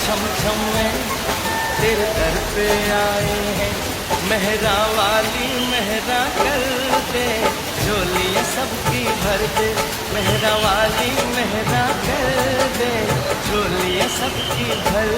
छम छम में तेरे दर पे आए हैं। मेहरा वाली मेहरा कर दे, झोलियाँ सबकी भर दे। मेहरा वाली मेहरा कर दे, झोलियाँ सबकी भर